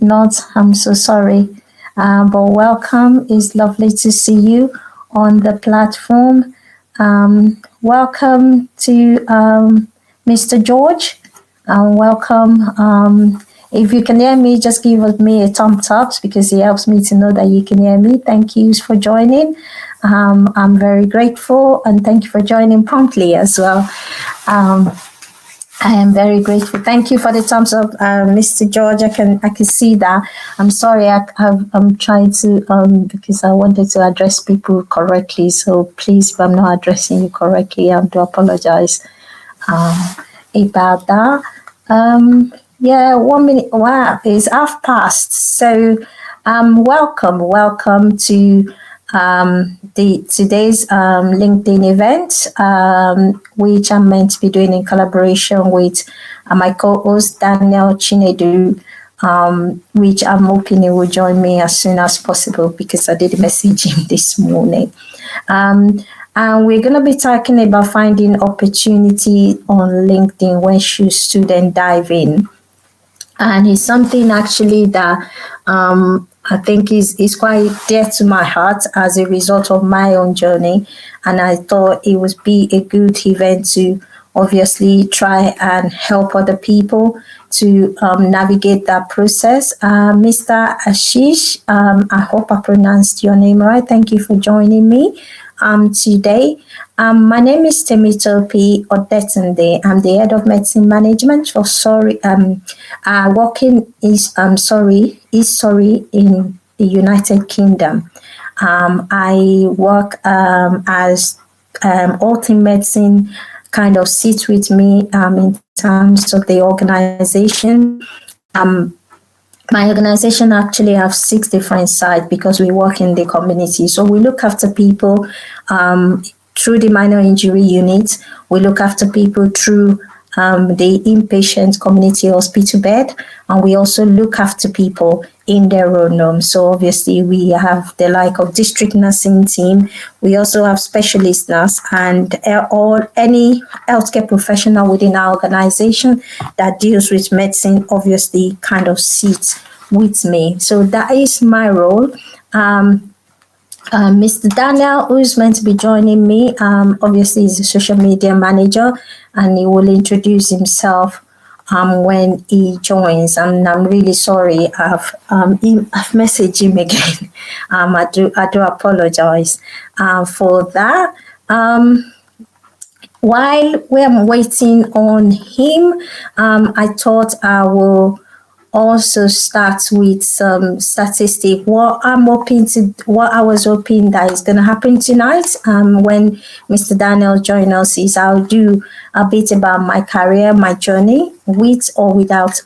not, I'm so sorry. But welcome. It's lovely to see you on the platform. Welcome to Mr. George. Welcome. If you can hear me, just give me a thumbs up because it helps me to know that you can hear me. Thank you for joining. I'm very grateful and thank you for joining promptly as well. I am very grateful. Thank you for the thumbs up, Mr. George. I can see that. I'm sorry. I'm trying to because I wanted to address people correctly. So please, if I'm not addressing you correctly, I do apologize about that. Yeah, 1 minute. Wow, it's half past. So, welcome to the today's LinkedIn event, which I'm meant to be doing in collaboration with my co-host Daniel Chinedu, which I'm hoping he will join me as soon as possible because I did message him this morning. And we're going to be talking about finding opportunity on LinkedIn when should students dive in. And it's something actually that I think is quite dear to my heart as a result of my own journey. And I thought it would be a good event to obviously try and help other people to navigate that process. Mr. Ashish, I hope I pronounced your name right. Thank you for joining me today. My name is Temitope Odetunde. I'm the head of medicine management for working in the United Kingdom. I work as all team medicine kind of sits with me in terms of the organization. My organization actually have 6 different sites because we work in the community. So we look after people through the minor injury unit. We look after people through the inpatient community hospital bed, and we also look after people in their own home. So obviously we have the like of district nursing team. We also have specialist nurse and any healthcare professional within our organization that deals with medicine obviously kind of sits with me. So that is my role. Mr. Daniel, who is meant to be joining me, obviously is a social media manager, and he will introduce himself when he joins. And I'm really sorry, I've messaged him again. I do apologize for that. While we're waiting on him, I thought I will also start with some statistic. What I was hoping that is going to happen tonight when Mr. Daniel joins us is I'll do a bit about my career, my journey with or without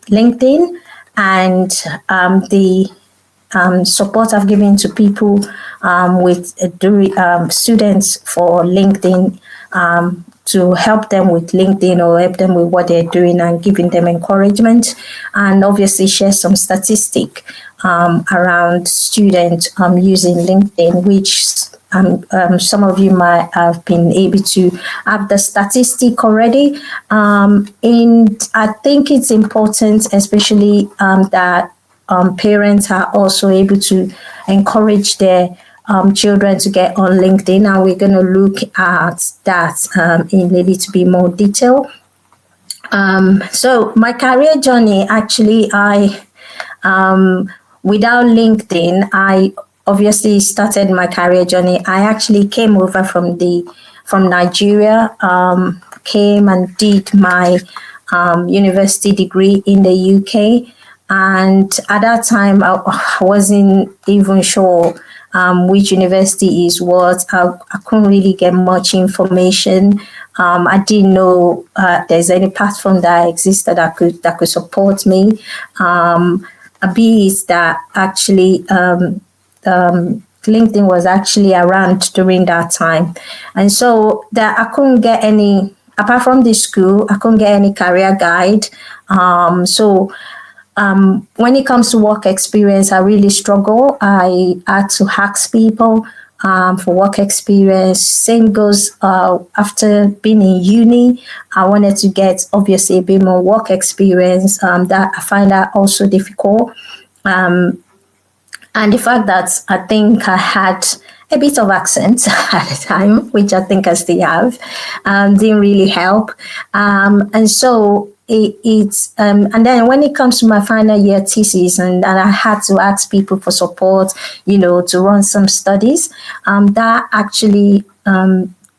LinkedIn, and the support I've given to people with students for LinkedIn, to help them with LinkedIn or help them with what they're doing and giving them encouragement, and obviously share some statistic around students using LinkedIn, which some of you might have been able to have the statistic already. And I think it's important, especially that parents are also able to encourage their children to get on LinkedIn, and we're going to look at that in a little bit more detail. So my career journey, actually, without LinkedIn, I obviously started my career journey. I actually came over from Nigeria, came and did my university degree in the UK. And at that time, I wasn't even sure which university is what. I couldn't really get much information. I didn't know there's any platform that existed that could support me. B is that actually LinkedIn was actually around during that time, and so that I couldn't get any, apart from the school, I couldn't get any career guide. When it comes to work experience, I really struggle. I had to ask people for work experience. Same goes after being in uni. I wanted to get obviously a bit more work experience. That I find that also difficult. And the fact that I think I had a bit of accent at the time, which I think I still have, didn't really help. And so and then when it comes to my final year thesis, and I had to ask people for support, to run some studies, that actually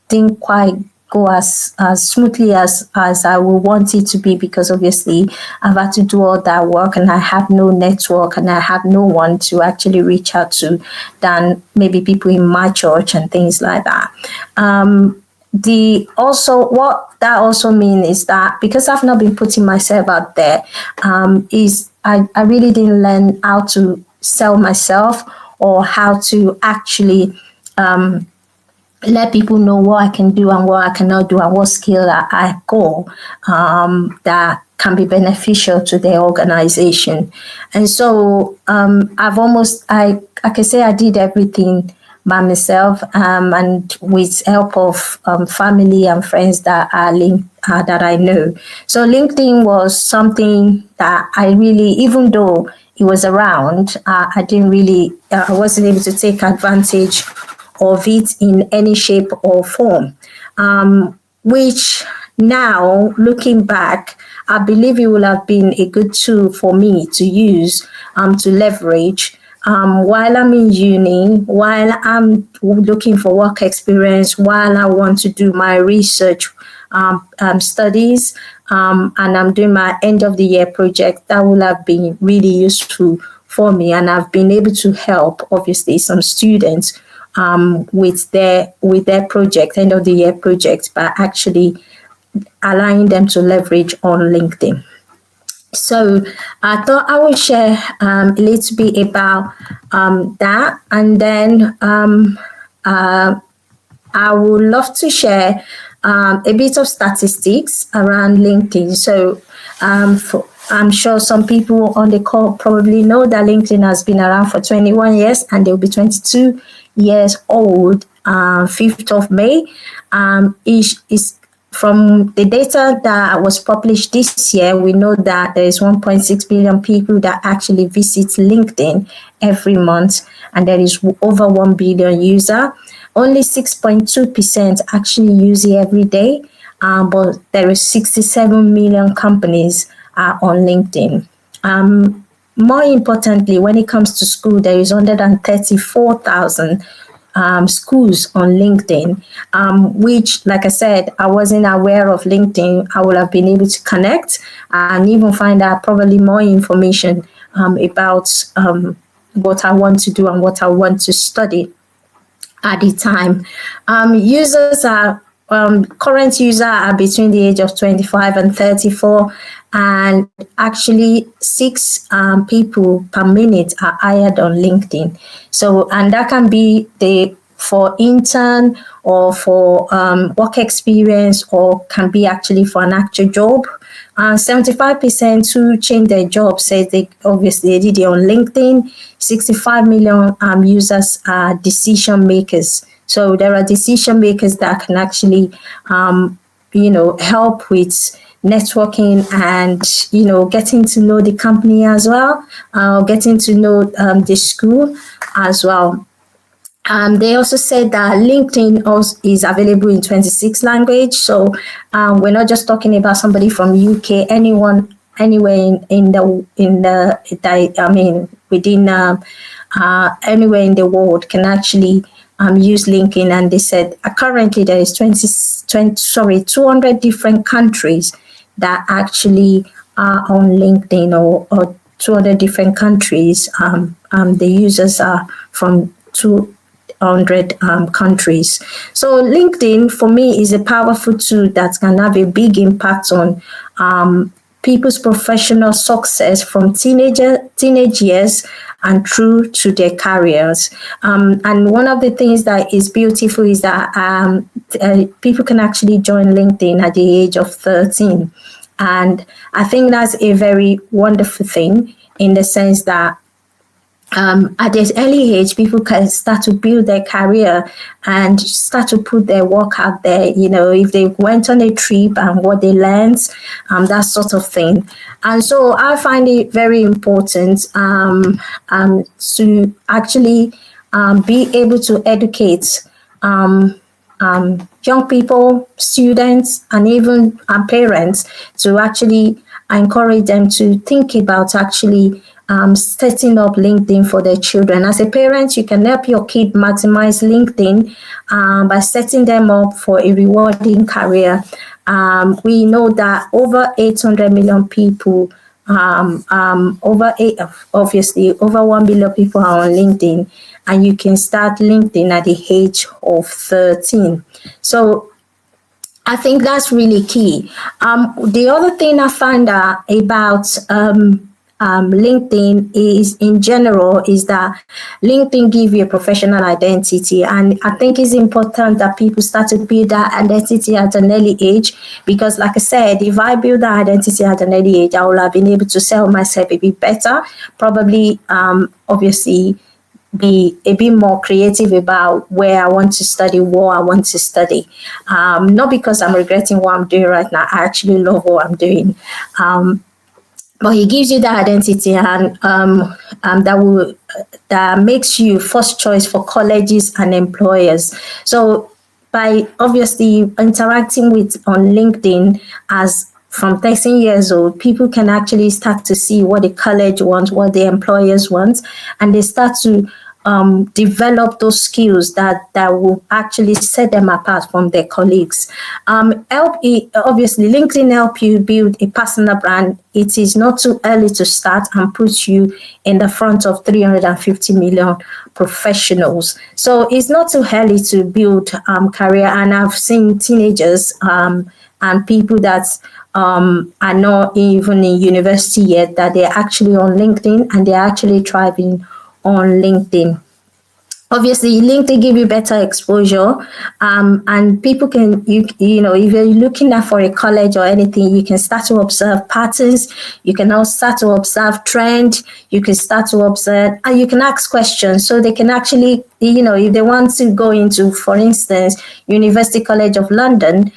didn't quite go as smoothly as I would want it to be, because obviously I've had to do all that work and I have no network and I have no one to actually reach out to than maybe people in my church and things like that. What that also means is that because I've not been putting myself out there, is I really didn't learn how to sell myself or how to actually let people know what I can do and what I cannot do and what skill I got that can be beneficial to the organization. And so I can say I did everything by myself, and with help of family and friends that are linked, that I know. So LinkedIn was something that I really, even though it was around, I wasn't able to take advantage of it in any shape or form, which now, looking back, I believe it will have been a good tool for me to use, to leverage while I'm in uni, while I'm looking for work experience, while I want to do my research studies, and I'm doing my end of the year project. That will have been really useful for me, and I've been able to help, obviously, some students with their project, end of the year project, by actually allowing them to leverage on LinkedIn. So I thought I would share a little bit about that, and then I would love to share a bit of statistics around LinkedIn. So I'm sure some people on the call probably know that LinkedIn has been around for 21 years, and they'll be 22 years old 5th of May. Is from the data that was published this year, we know that there is 1.6 billion people that actually visit LinkedIn every month, and there is over 1 billion user. Only 6.2% actually use it every day, but there is 67 million companies on LinkedIn. More importantly, when it comes to school, there is 134,000 schools on LinkedIn, which, like I said, I wasn't aware of LinkedIn. I would have been able to connect and even find out probably more information about what I want to do and what I want to study at the time. Users are current users are between the age of 25 and 34, and actually 6 people per minute are hired on LinkedIn. So, and that can be for intern or for work experience, or can be actually for an actual job. 75% who change their job say they did it on LinkedIn. 65 million users are decision makers. So there are decision makers that can actually, help with networking and, getting to know the company as well, getting to know the school as well. They also said that LinkedIn also is available in 26 languages. So we're not just talking about somebody from UK. Anyone, anywhere within anywhere in the world can actually use LinkedIn. And they said currently there is 200 different countries that actually are on LinkedIn, or 200 different countries. The users are from 200 countries. So LinkedIn for me is a powerful tool that can have a big impact on people's professional success from teenage years and through to their careers. And one of the things that is beautiful is that people can actually join LinkedIn at the age of 13. And I think that's a very wonderful thing, in the sense that at this early age, people can start to build their career and start to put their work out there. If they went on a trip and what they learned, that sort of thing. And so I find it very important to actually be able to educate young people, students, and even parents to actually encourage them to think about actually setting up LinkedIn for their children. As a parent, you can help your kid maximize LinkedIn by setting them up for a rewarding career. We know that over 800 million people, over 1 billion people are on LinkedIn, and you can start LinkedIn at the age of 13. So I think that's really key. The other thing I find out about LinkedIn is, in general, is that LinkedIn gives you a professional identity, and I think it's important that people start to build that identity at an early age, because like I said, if I build that identity at an early age, I will have been able to sell myself a bit better, probably obviously be a bit more creative about where I want to study, what I want to study. Not because I'm regretting what I'm doing right now. I actually love what I'm doing. But it gives you that identity, and that makes you first choice for colleges and employers. So by obviously interacting on LinkedIn as from 13 years old, people can actually start to see what the college wants, what the employers want, and they start to develop those skills that will actually set them apart from their colleagues. Obviously, LinkedIn help you build a personal brand. It is not too early to start and put you in the front of 350 million professionals. So it's not too early to build career. And I've seen teenagers and people that are not even in university yet, that they're actually on LinkedIn and they're actually thriving on LinkedIn. Obviously, LinkedIn give you better exposure, and people can, if you're looking at for a college or anything, you can start to observe patterns. You can also start to observe trend. You can start to observe, and you can ask questions. So they can actually, if they want to go into, for instance, University College of London,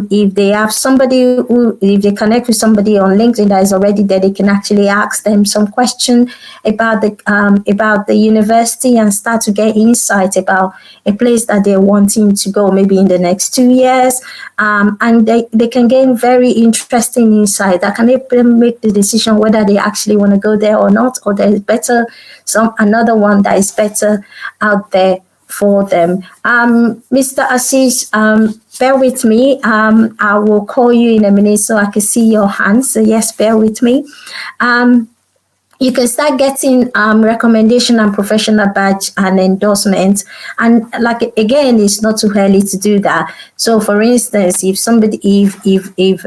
if they have somebody if they connect with somebody on LinkedIn that is already there, they can actually ask them some question about the university and start to get insight about a place that they're wanting to go, maybe in the next 2 years, and they can gain very interesting insight that can help them make the decision whether they actually want to go there or not, or there's another one that is better out there for them. Mr. Assis, bear with me. I will call you in a minute so I can see your hands. So yes, bear with me. You can start getting recommendation and professional badge and endorsement. And like, again, it's not too early to do that. So for instance, if somebody, if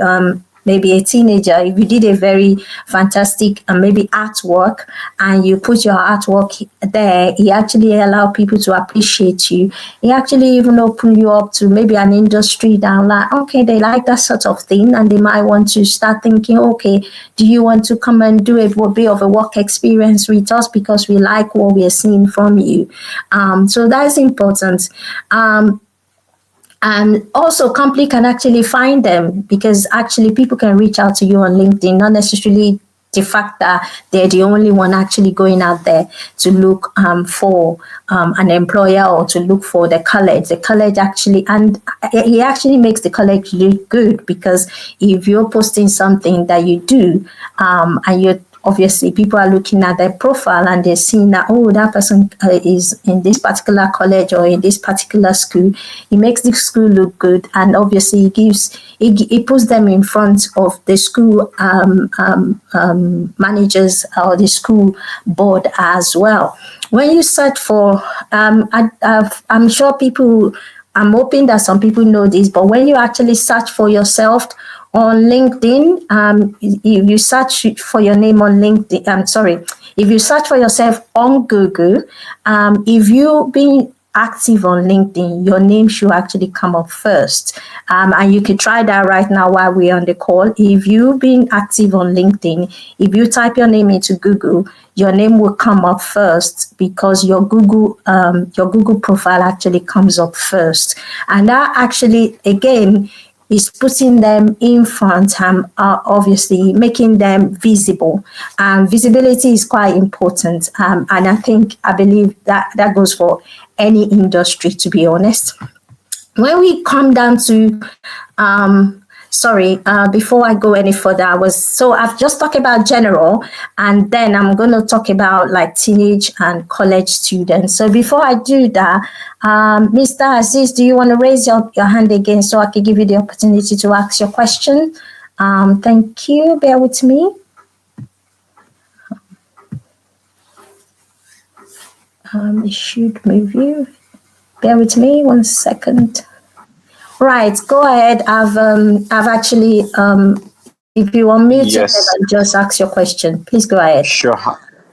maybe a teenager, if you did a very fantastic maybe artwork and you put your artwork there, it actually allow people to appreciate you. It actually even open you up to maybe an industry down, like, okay, they like that sort of thing, and they might want to start thinking, okay, do you want to come and do a bit of a work experience with us because we like what we are seeing from you? So that's important. And also, company can actually find them, because actually people can reach out to you on LinkedIn, not necessarily the fact that they're the only one actually going out there to look for an employer or to look for the college. The college actually, and it actually makes the college look good, because if you're posting something that you do and you're obviously people are looking at their profile and they're seeing that, oh, that person is in this particular college or in this particular school. It makes the school look good, and obviously it puts them in front of the school managers or the school board as well. When you search for, I'm sure people, I'm hoping that some people know this, but when you actually search for yourself on LinkedIn, if you search for your name on LinkedIn, if you search for yourself on Google, if you been active on LinkedIn, your name should actually come up first. And you can try that right now while we're on the call. If you've been active on LinkedIn, if you type your name into Google, your name will come up first because your Google profile actually comes up first. And that actually, again, is putting them in front and obviously making them visible. And visibility is quite important. And I believe that goes for any industry, to be honest. When we come down to before I go any further, I've just talked about general, and then I'm going to talk about like teenage and college students. So before I do that, Mr. Aziz, do you want to raise your hand again so I can give you the opportunity to ask your question? Thank you. Bear with me. It should move you. Bear with me 1 second. Right, go ahead. I've actually, if you want me to just ask your question, please go ahead. Sure.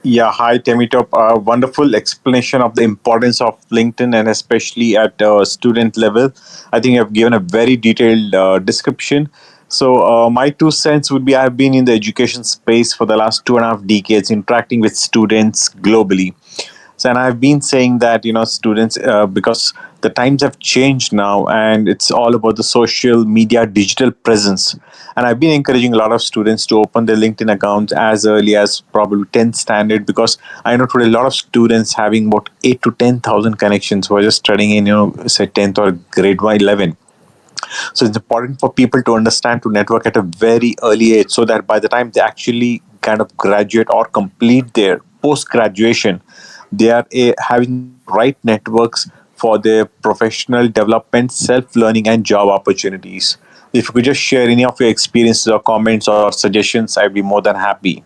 Yeah, hi, Temitop. Wonderful explanation of the importance of LinkedIn and especially at student level. I think I've given a very detailed description. So my 2 cents would be I've been in the education space for the last 2.5 decades, interacting with students globally. So, and I've been saying that, students, because the times have changed now and it's all about the social media digital presence. And I've been encouraging a lot of students to open their LinkedIn accounts as early as probably 10th standard, because I know today a lot of students having about 8 to 10,000 connections who are just studying in, say 10th or grade 11. So it's important for people to understand to network at a very early age so that by the time they actually kind of graduate or complete their post-graduation, they are having right networks for their professional development, self-learning, and job opportunities. If you could just share any of your experiences or comments or suggestions, I'd be more than happy.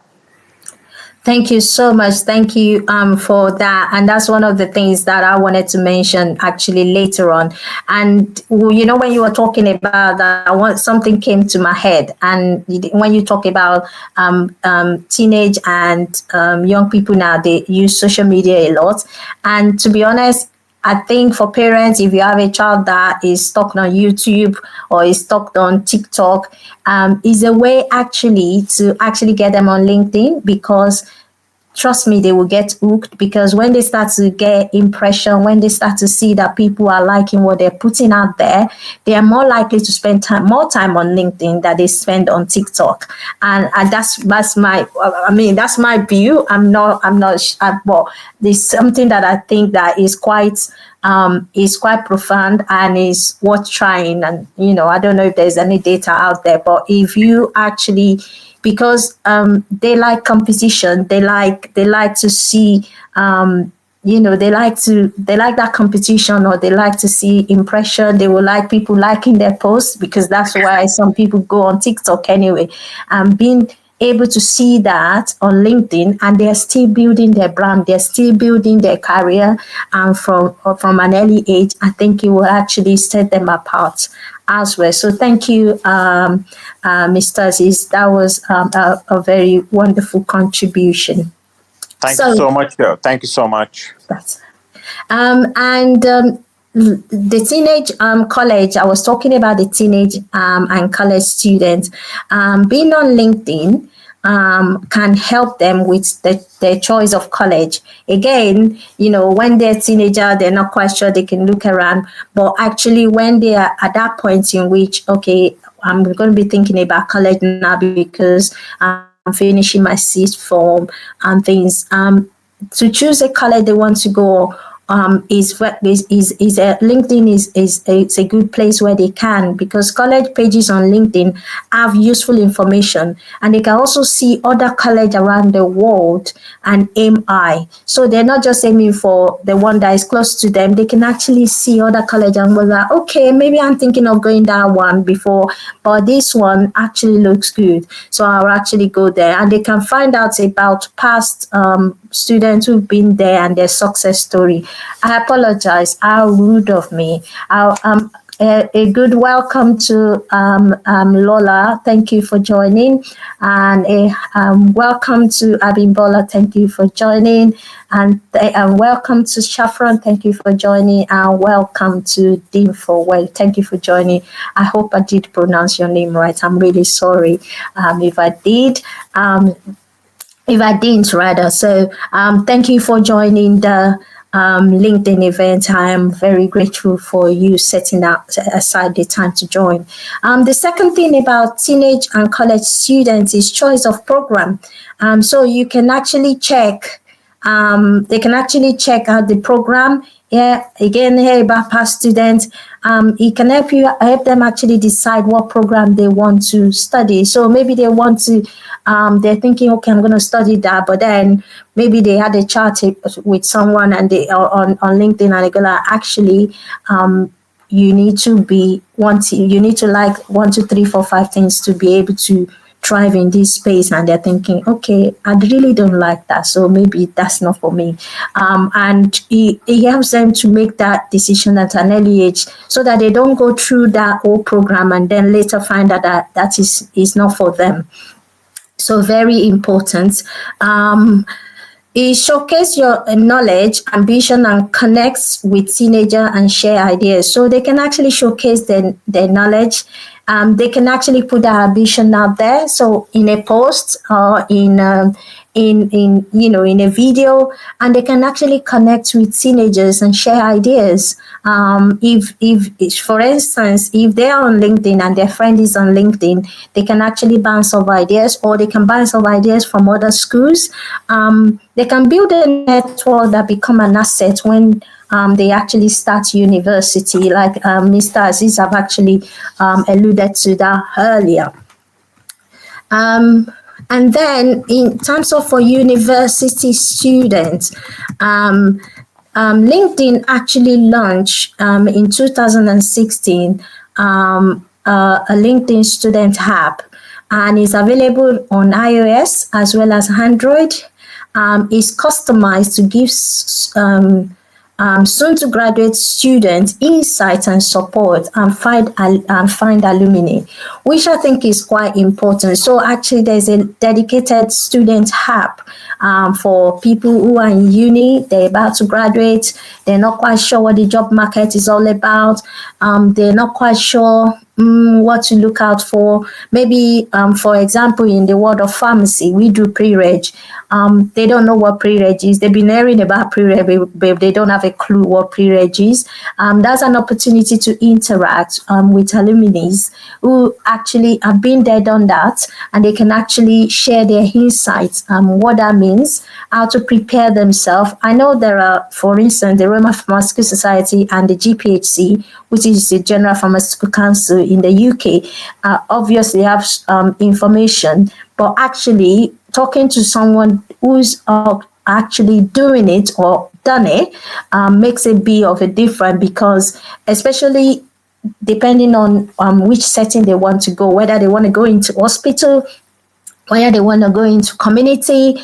Thank you so much. Thank you for that. And that's one of the things that I wanted to mention actually later on. And, when you were talking about that, something came to my head. And when you talk about teenage and young people now, they use social media a lot. And to be honest, I think for parents, if you have a child that is stuck on YouTube or is stuck on TikTok, is a way actually to actually get them on LinkedIn, because trust me, they will get hooked, because when they start to get impression, when they start to see that people are liking what they're putting out there, they are more likely to spend more time on LinkedIn than they spend on TikTok. And that's my view. Well, there's something that I think that is quite profound and is worth trying. And, I don't know if there's any data out there, but if you actually, because they like competition, they like to see, they like that competition, or they like to see impression. They will like people liking their posts, because that's why some people go on TikTok anyway. Being able to see that on LinkedIn, and they're still building their brand, they're still building their career, and from an early age, I think it will actually set them apart as well. So thank you, Mr. Aziz. That was a very wonderful contribution. Thank you so much. Thank you so much. The teenage college, I was talking about the teenage and college students. Being on LinkedIn can help them with their choice of college. Again, when they're a teenager, they're not quite sure, they can look around. But actually, when they are at that point in which, okay, I'm going to be thinking about college now because I'm finishing my sixth form and things, to choose a college they want to go, LinkedIn is a good place where they can, because college pages on LinkedIn have useful information, and they can also see other colleges around the world and aim high. So they're not just aiming for the one that is close to them. They can actually see other colleges and go like, okay, maybe I'm thinking of going that one before, but this one actually looks good, so I'll actually go there. And they can find out about past students who've been there and their success story. I apologize. How rude of me. a good welcome to Lola. Thank you for joining. And a welcome to Abimbola. Thank you for joining. And welcome to Shafran. Thank you for joining. And welcome to Dean Well. Thank you for joining. I hope I did pronounce your name right. I'm really sorry if I did. If I didn't, rather. So thank you for joining the LinkedIn event. I am very grateful for you setting aside the time to join. The second thing about teenage and college students is choice of program. So you can actually check. They can actually check out the program. Yeah, again, here about past students. It can help them actually decide what program they want to study. So maybe they want to, they're thinking, okay, I'm going to study that, but then maybe they had a chat with someone and they on LinkedIn, and they're gonna actually, you need to like 1, 2, 3, 4, 5 things to be able to thrive in this space, and they're thinking, okay, I really don't like that, so maybe that's not for me. And it helps them to make that decision at an early age, so that they don't go through that whole program and then later find out that is not for them. So very important. It showcases your knowledge, ambition, and connects with teenager and share ideas. So they can actually showcase their knowledge. They can actually put their ambition out there. So in a post or in a video, and they can actually connect with teenagers and share ideas. If for instance, if they are on LinkedIn and their friend is on LinkedIn, they can actually bounce off ideas, or they can bounce off ideas from other schools. They can build a network that become an asset when they actually start university, like Mr. Aziz have actually alluded to that earlier. And then in terms of for university students, LinkedIn actually launched in 2016 a LinkedIn student app, and is available on iOS as well as Android. Is customized to give soon to graduate students insights and support, and find alumni, which I think is quite important. So actually there's a dedicated student app for people who are in uni, they're about to graduate, they're not quite sure what the job market is all about, they're not quite sure what to look out for. Maybe, for example, in the world of pharmacy, we do pre-reg. They don't know what pre-reg is. They've been hearing about pre-reg, but they don't have a clue what pre-reg is. That's an opportunity to interact with alumni who actually have been there, done that, and they can actually share their insights, what that means, how to prepare themselves. I know there are, for instance, the Roman Pharmaceutical Society and the GPHC, which is the General Pharmaceutical Council in the UK, obviously have information, but actually talking to someone who's actually doing it or done it makes a bit of a difference, because especially depending on which setting they want to go, whether they want to go into hospital, whether they want to go into community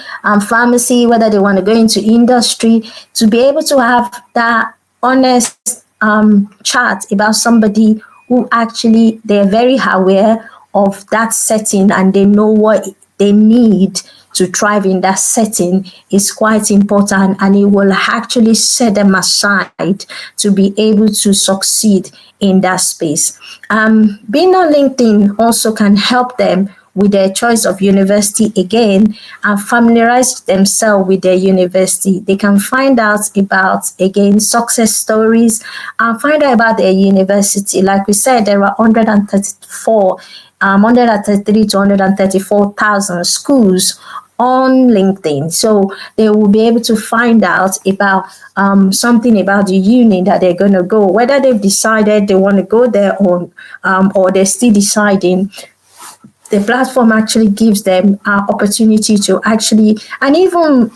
pharmacy, whether they want to go into industry, to be able to have that honest chat about somebody who actually they're very aware of that setting and they know what they need to thrive in that setting is quite important, and it will actually set them aside to be able to succeed in that space. Being on LinkedIn also can help them with their choice of university again, and familiarize themselves with their university. They can find out about, again, success stories, and find out about their university. Like we said, there are 133 to 134,000 schools on LinkedIn. So they will be able to find out about something about the uni that they're going to go, whether they've decided they want to go there or they're still deciding. The platform actually gives them an opportunity to actually, and even,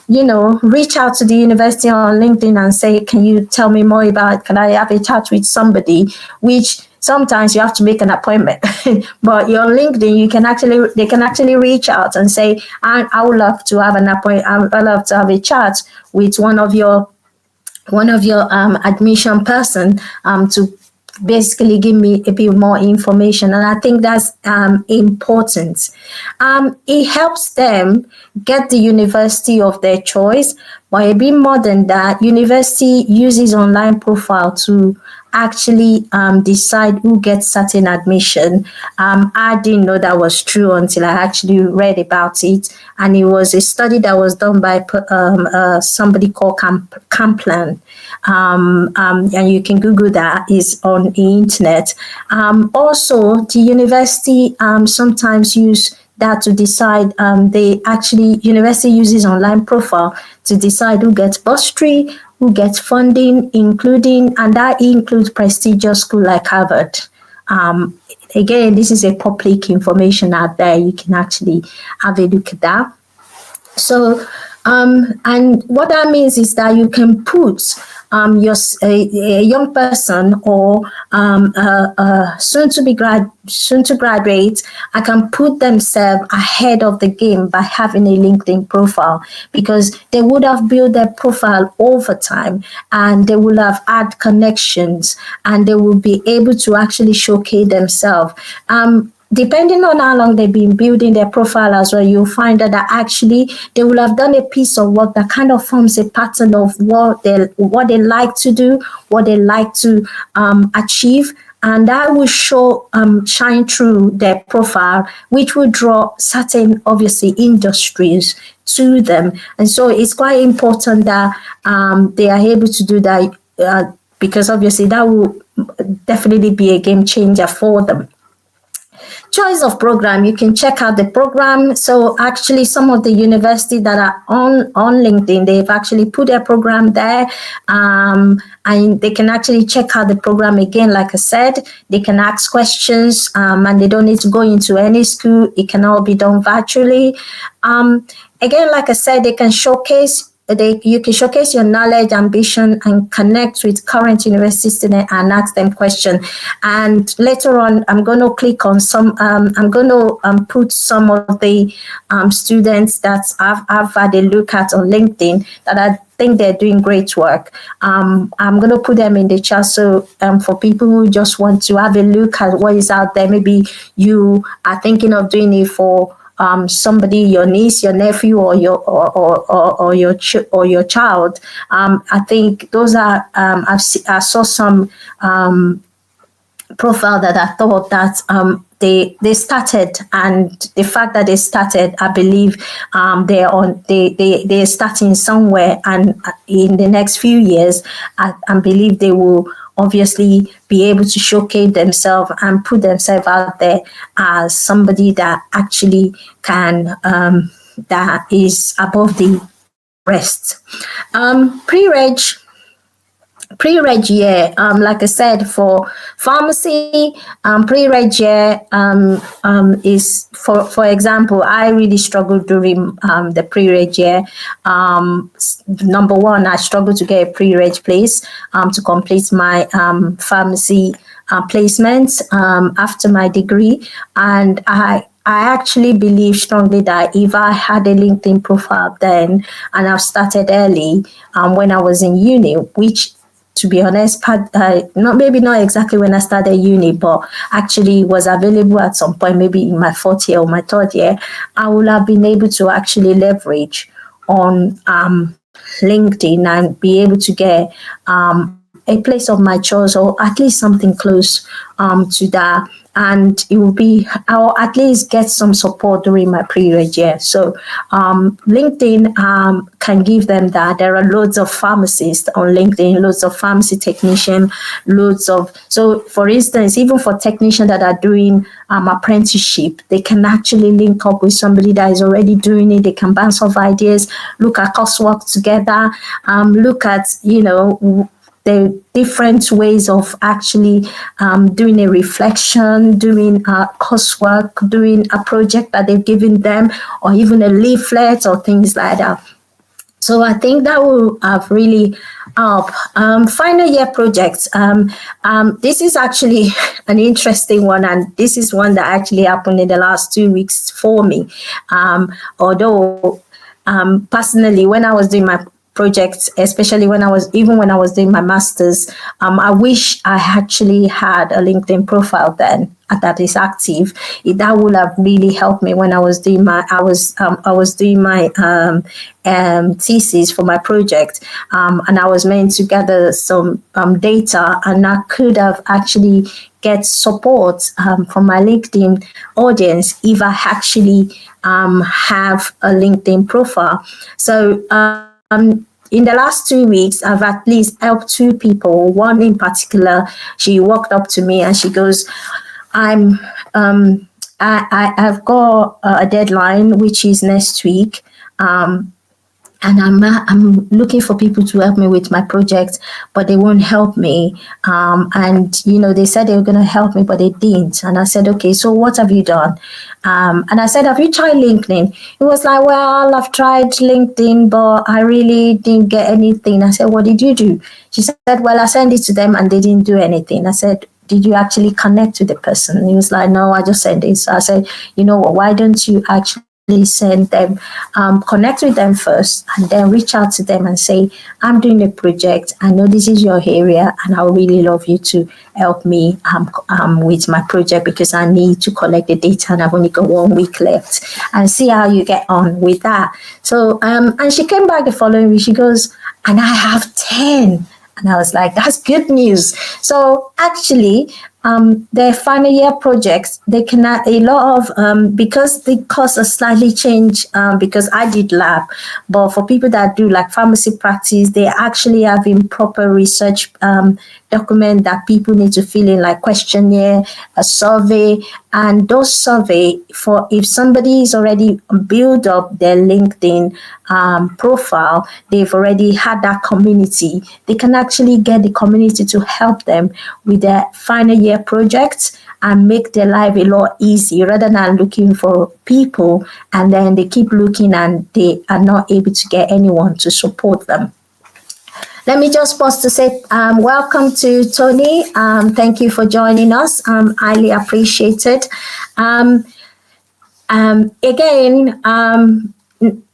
reach out to the university on LinkedIn and say, can you tell me more about, can I have a chat with somebody, which sometimes you have to make an appointment, but your LinkedIn, they can actually reach out and say, I would love to have an appointment. I would love to have a chat with one of your admission person to basically give me a bit more information, and I think that's important. It helps them get the university of their choice, but a bit more than that, university uses online profile to actually decide who gets certain admission. I didn't know that was true until I actually read about it, and it was a study that was done by somebody called Kaplan, and you can Google that. Is on the internet. Also, the university sometimes use that to decide. University uses online profile to decide who gets bursary, who gets funding, and that includes prestigious school like Harvard. Again, this is a public information out there. You can actually have a look at that. So, and what that means is that you can put a young person or soon to graduate, I can put themselves ahead of the game by having a LinkedIn profile, because they would have built their profile over time, and they will have had connections, and they will be able to actually showcase themselves. Depending on how long they've been building their profile as well, you'll find that actually they will have done a piece of work that kind of forms a pattern of what they like to do, what they like to achieve. And that will shine through their profile, which will draw certain, obviously, industries to them. And so it's quite important that they are able to do that, because obviously that will definitely be a game changer for them. Choice of program, you can check out the program. So actually some of the universities that are on LinkedIn, they've actually put their program there, and they can actually check out the program again. Like I said, they can ask questions, and they don't need to go into any school. It can all be done virtually. Again, like I said, they can showcase you can showcase your knowledge, ambition, and connect with current university students and ask them questions. And later on, I'm going to click on some. I'm going to put some of the students that I've had a look at on LinkedIn that I think they're doing great work. I'm going to put them in the chat. So for people who just want to have a look at what is out there, maybe you are thinking of doing it for somebody, your niece, your nephew, or your child. I think those are. I saw some profile that I thought that they started, and the fact that they started, I believe they're starting somewhere, and in the next few years, I believe they will obviously be able to showcase themselves and put themselves out there as somebody that actually can, that is above the rest. Pre-reg year, like I said, for pharmacy, pre-reg year is, for example, I really struggled during the pre-reg year. Number one, I struggled to get a pre-reg place to complete my pharmacy placement after my degree. And I actually believe strongly that if I had a LinkedIn profile then, and I started early when I was in uni, which, to be honest, not exactly when I started uni, but actually was available at some point, maybe in my fourth year or my third year, I would have been able to actually leverage on LinkedIn and be able to get a place of my choice, or at least something close to that. And it will be, I'll at least get some support during my pre-reg year. So LinkedIn can give them that. There are loads of pharmacists on LinkedIn, loads of pharmacy technicians, so for instance, even for technicians that are doing apprenticeship, they can actually link up with somebody that is already doing it. They can bounce off ideas, look at coursework together, look at, the different ways of actually doing a reflection, doing coursework, doing a project that they've given them, or even a leaflet or things like that. So I think that will have really helped. Final year projects. This is actually an interesting one, and this is one that actually happened in the last 2 weeks for me. Although personally, when I was doing my projects, especially when I was doing my master's. I wish I actually had a LinkedIn profile then that is active. That would have really helped me when I was doing my thesis for my project, and I was meant to gather some data, and I could have actually get support from my LinkedIn audience if I actually have a LinkedIn profile. So in the last 2 weeks, I've at least helped 2 people. One in particular, she walked up to me and she goes, I've got a deadline, which is next week. And I'm looking for people to help me with my project, but they won't help me. And they said they were going to help me, but they didn't. And I said, okay, so what have you done? And I said, have you tried LinkedIn? It was like, well, I've tried LinkedIn, but I really didn't get anything. I said, what did you do? She said, well, I sent it to them and they didn't do anything. I said, did you actually connect with the person? He was like, no, I just sent it. So I said, you know what, why don't you actually send them, connect with them first, and then reach out to them and say, I'm doing a project. I know this is your area, and I would really love you to help me with my project because I need to collect the data and I've only got 1 week left, and see how you get on with that. So, and she came back the following week. She goes, and I have 10. And I was like, that's good news. So actually, their final year projects, they can add a lot of, because the course has slightly changed, because I did lab, but for people that do like pharmacy practice, they actually have proper research document that people need to fill in, like questionnaire, a survey, and those survey for if somebody is already built up their LinkedIn profile, they've already had that community. They can actually get the community to help them with their final year projects and make their life a lot easier rather than looking for people and then they keep looking and they are not able to get anyone to support them. Let me just pause to say welcome to Tony. Thank you for joining us. Highly appreciated.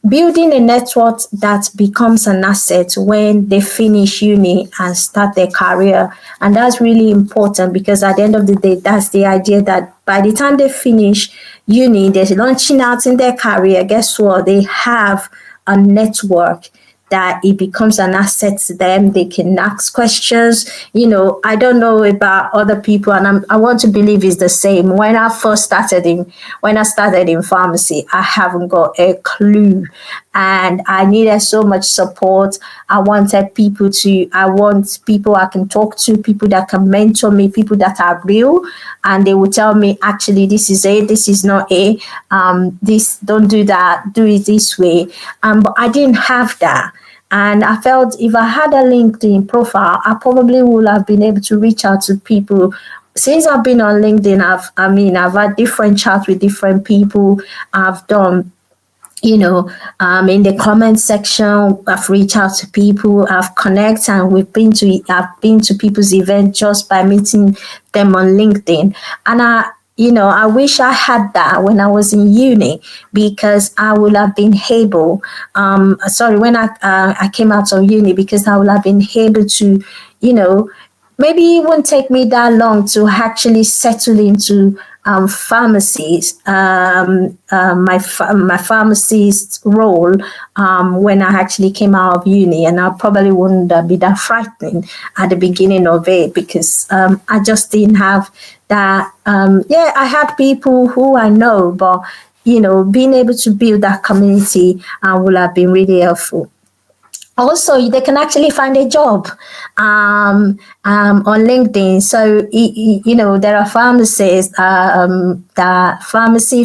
Building a network that becomes an asset when they finish uni and start their career. And that's really important because at the end of the day, that's the idea that by the time they finish uni, they're launching out in their career. Guess what? They have a network that it becomes an asset to them. They can ask questions. I don't know about other people, and I want to believe it's the same. When I started in pharmacy, I haven't got a clue, and I needed so much support. I want people I can talk to, people that can mentor me, people that are real, and they will tell me, actually, this is A, this is not A. This, don't do that, do it this way. But I didn't have that. And I felt if I had a LinkedIn profile, I probably would have been able to reach out to people. Since I've been on LinkedIn, I've had different chats with different people. I've done, in the comment section, I've reached out to people, I've connected, and I've been to people's events just by meeting them on LinkedIn. And I wish I had that when I was in uni because I would have been able, when I came out of uni, because I would have been able to, maybe it wouldn't take me that long to actually settle into pharmacies, my pharmacist role when I actually came out of uni, and I probably wouldn't be that frightened at the beginning of it because I just didn't have that. I had people who I know, but being able to build that community would have been really helpful. Also, they can actually find a job on LinkedIn. So, there are pharmacists,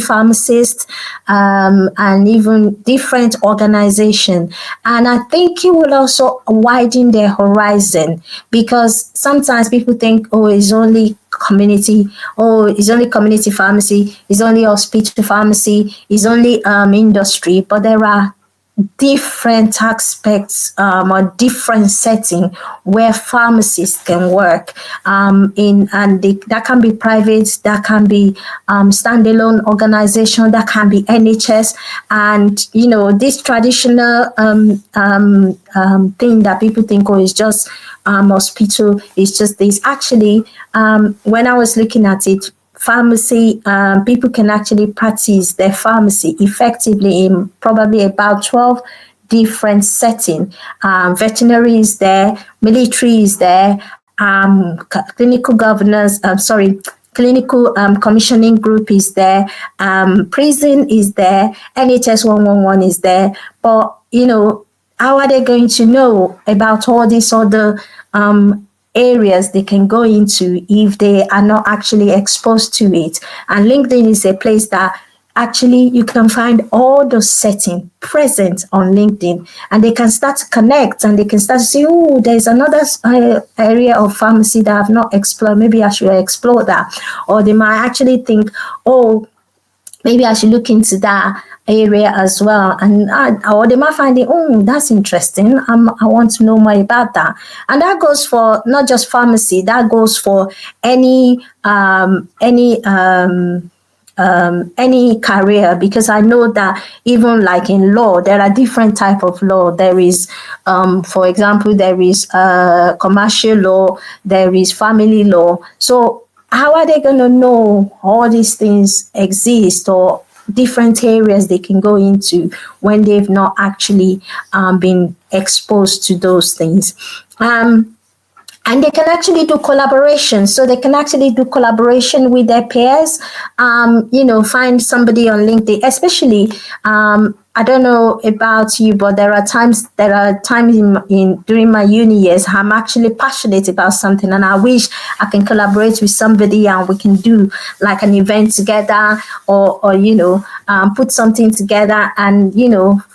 pharmacists, and even different organizations. And I think it will also widen their horizon because sometimes people think, it's only community, it's only community pharmacy, it's only hospital pharmacy, it's only industry, but there are different aspects or different setting where pharmacists can work that can be private, that can be standalone organization, that can be NHS, and this traditional thing that people think, oh, it's just hospital, it's just this. Actually, when I was looking at it, pharmacy, people can actually practice their pharmacy effectively in probably about 12 different settings. Veterinary is there, military is there, clinical governance, clinical commissioning group is there, prison is there, NHS 111 is there. But, how are they going to know about all these other areas they can go into if they are not actually exposed to it? And LinkedIn is a place that actually you can find all those settings present on LinkedIn, and they can start to connect, and they can start to say, oh, there's another area of pharmacy that I've not explored. Maybe I should explore that. Or they might actually think, oh, maybe I should look into that area as well. And or they might find it, oh, that's interesting. I want to know more about that. And that goes for not just pharmacy, that goes for any career, because I know that even like in law, there are different type of law. There is, for example, there is commercial law, there is family law. So how are they going to know all these things exist, or different areas they can go into when they've not actually been exposed to those things? And they can actually do collaboration. So they can actually do collaboration with their peers, find somebody on LinkedIn, especially, I don't know about you, but there are times in during my uni years, I'm actually passionate about something, and I wish I can collaborate with somebody and we can do like an event together, or put something together and,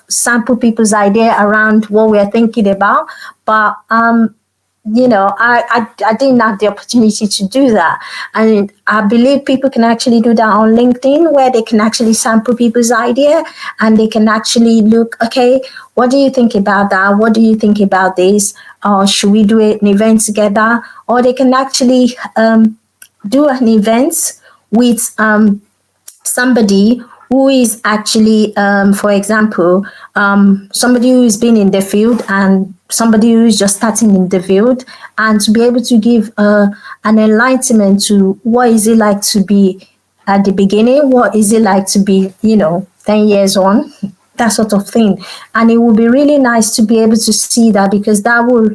sample people's idea around what we're thinking about. But, I didn't have the opportunity to do that. And I believe people can actually do that on LinkedIn, where they can actually sample people's idea, and they can actually look, okay, what do you think about that? What do you think about this? Should we do an event together? Or they can actually do an event with somebody who is actually, for example, somebody who has been in the field and somebody who is just starting in the field, and to be able to give an enlightenment to what is it like to be at the beginning, what is it like to be, 10 years on, that sort of thing. And it would be really nice to be able to see that, because that will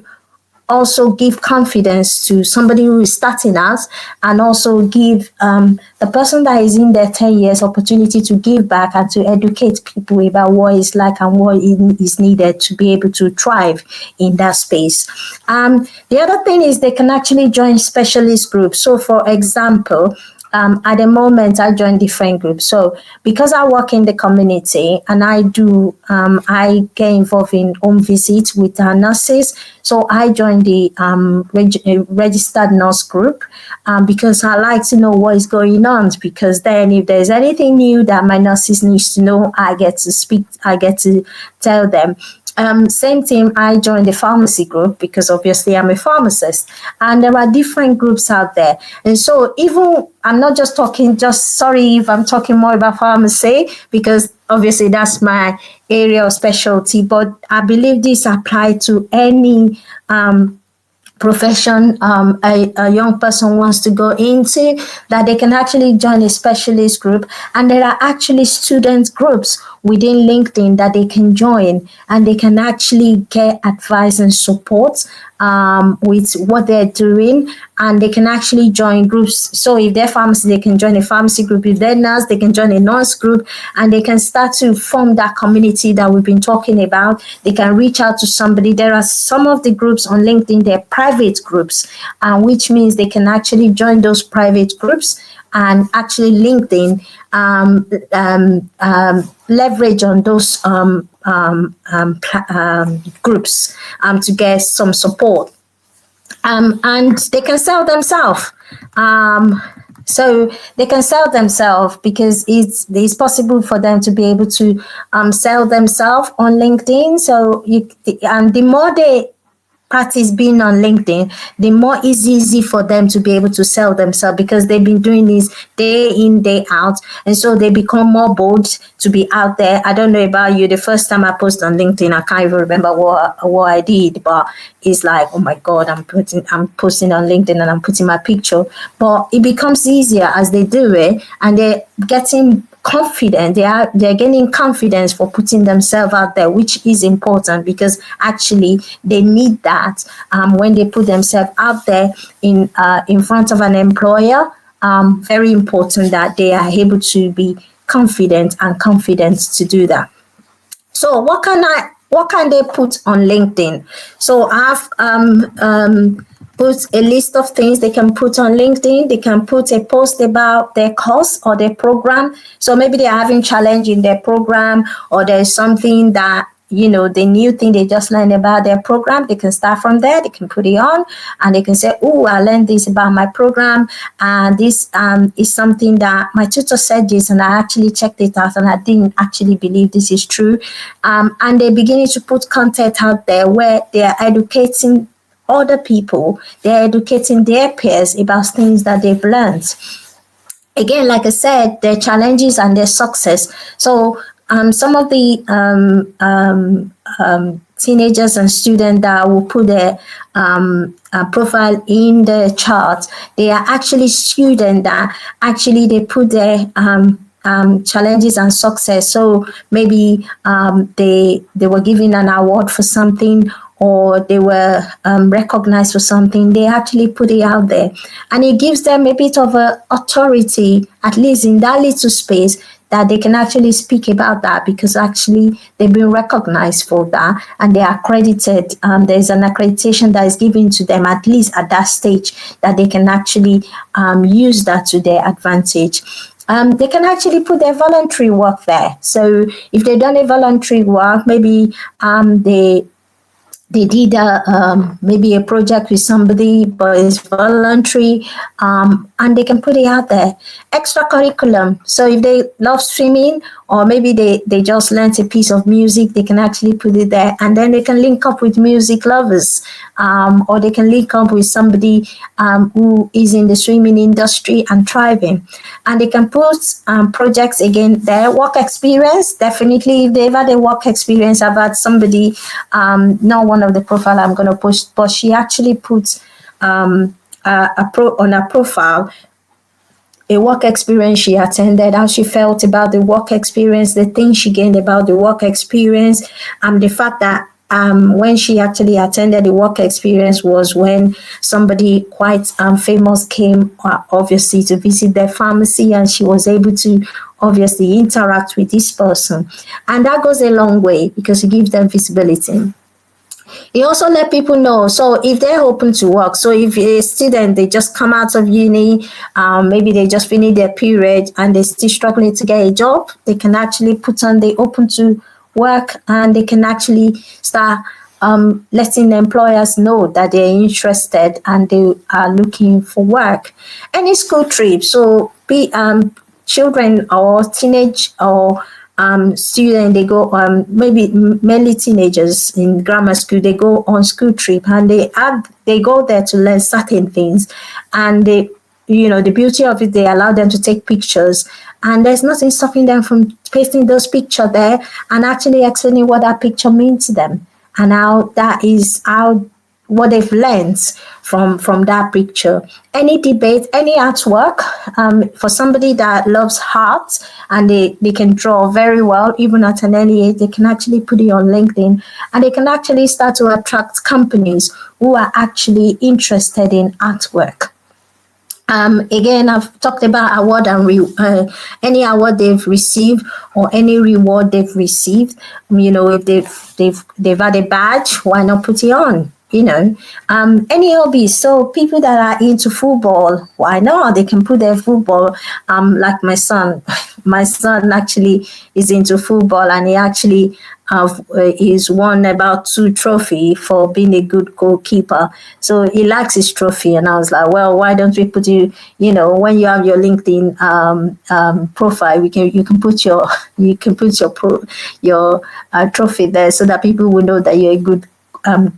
also give confidence to somebody who is starting out, and also give the person that is in their 10 years opportunity to give back and to educate people about what it's like and what is needed to be able to thrive in that space. The other thing is they can actually join specialist groups. So for example, at the moment, I join different groups. So because I work in the community and I get involved in home visits with nurses. So I joined the registered nurse group because I like to know what is going on. Because then if there's anything new that my nurses need to know, I get to tell them. Same thing, I joined the pharmacy group because obviously I'm a pharmacist, and there are different groups out there. And so even I'm not just talking, sorry if I'm talking more about pharmacy, because obviously that's my area of specialty, but I believe this applies to any profession a young person wants to go into, that they can actually join a specialist group. And there are actually student groups within LinkedIn that they can join, and they can actually get advice and support with what they're doing, and they can actually join groups. So if they're pharmacy, they can join a pharmacy group. If they're nurse, they can join a nurse group, and they can start to form that community that we've been talking about. They can reach out to somebody. There are some of the groups on LinkedIn, they're private groups, which means they can actually join those private groups and actually LinkedIn leverage on those groups to get some support. And they can sell themselves. So they can sell themselves because it's possible for them to be able to sell themselves on LinkedIn. So the more they practice being on LinkedIn, the more it's easy for them to be able to sell themselves because they've been doing this day in, day out. And so they become more bold to be out there. I don't know about you. The first time I posted on LinkedIn, I can't even remember what I did, but it's like, oh my God, I'm posting on LinkedIn and I'm putting my picture. But it becomes easier as they do it, and they're getting confident. They're gaining confidence for putting themselves out there, which is important because actually they need that when they put themselves out there in front of an employer. Very important that they are able to be confident to do that. So what can they put on LinkedIn? So I've put a list of things they can put on LinkedIn. They can put a post about their course or their program. So maybe they're having challenge in their program, or there's something that, the new thing they just learned about their program. They can start from there. They can put it on and they can say, oh, I learned this about my program. And this is something that my tutor said this, and I actually checked it out and I didn't actually believe this is true. And they're beginning to put content out there where they are educating other people. They're educating their peers about things that they've learned. Again, like I said, their challenges and their success. So some of the teenagers and students that will put their profile in the chart, they are actually students that actually they put their challenges and success. So maybe they were given an award for something, or they were recognized for something. They actually put it out there, and it gives them a bit of authority, at least in that little space, that they can actually speak about that because actually they've been recognized for that and they are accredited. There's an accreditation that is given to them, at least at that stage, that they can actually use that to their advantage. They can actually put their voluntary work there. So if they've done a voluntary work, maybe they did maybe a project with somebody, but it's voluntary, and they can put it out there. Extra curriculum. So if they love swimming, or maybe they just learned a piece of music, they can actually put it there, and then they can link up with music lovers, or they can link up with somebody who is in the swimming industry and thriving. And they can put projects again there. Work experience, definitely. If they've had a work experience, I've had somebody, not one of the profile I'm going to post, but she actually puts on her profile a work experience she attended, how she felt about the work experience, the things she gained about the work experience, the fact that when she actually attended the work experience was when somebody quite famous came, obviously, to visit their pharmacy, and she was able to obviously interact with this person. And that goes a long way because it gives them visibility. It also let people know. So if they're open to work, so if a student, they just come out of uni, maybe they just finished their period and they're still struggling to get a job, they can actually put on the open to work, and they can actually start letting the employers know that they're interested and they are looking for work. Any school trip, so be children or teenage or student, they go maybe mainly teenagers in grammar school, they go on school trip and they go there to learn certain things, and they, the beauty of it, they allow them to take pictures, and there's nothing stopping them from pasting those pictures there and actually explaining what that picture means to them and how that is what they've learned from that picture. Any debate, any artwork, for somebody that loves art and they can draw very well, even at an early age, they can actually put it on LinkedIn, and they can actually start to attract companies who are actually interested in artwork. Again, I've talked about award and any award they've received or any reward they've received. If they've had a badge, why not put it on? Any hobbies. So people that are into football, why not? They can put their football. Like my son actually is into football, and he actually he's won about 2 trophy for being a good goalkeeper. So he likes his trophy, and I was like, well, why don't we put you? When you have your LinkedIn profile, you can put your trophy there so that people will know that you're a good